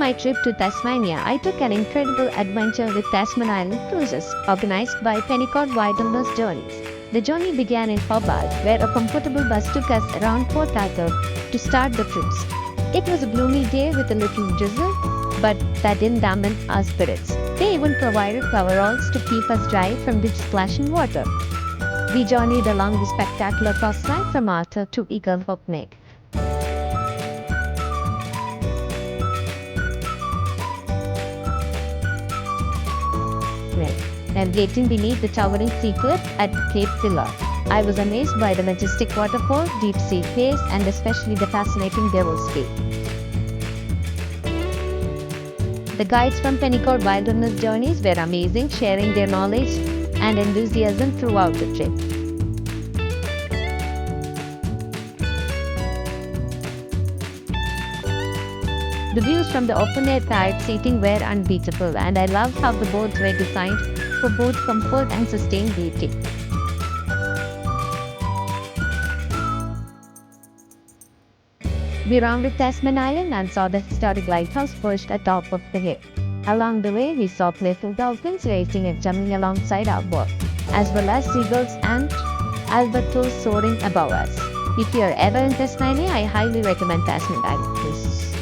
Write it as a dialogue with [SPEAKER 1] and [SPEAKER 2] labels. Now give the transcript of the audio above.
[SPEAKER 1] my trip to Tasmania, I took an incredible adventure with Tasman Island cruises, organized by Pennicott Wilderness Journeys. The journey began in Hobart, where a comfortable bus took us around Port Arthur to start the cruise. It was a gloomy day with a little drizzle, but that didn't dampen our spirits. They even provided coveralls to keep us dry from the splashing water. We journeyed along the spectacular coastline from Arthur to Eagle Hope Neck. Navigating beneath the towering sea cliff at Cape Pillar. I was amazed by the majestic waterfall, deep sea caves, and especially the fascinating Devil's Cave. The guides from Pennicott Wilderness Journeys were amazing, sharing their knowledge and enthusiasm throughout the trip. The views from the open-air tide seating were unbeatable, and I loved how the boats were designed for both comfort and sustainability. We rounded Tasman Island and saw the historic lighthouse perched atop of the hill. Along the way, we saw playful dolphins racing and jumping alongside our boat, as well as seagulls and albatross soaring above us. If you are ever in Tasmania, I highly recommend Tasman Island cruises.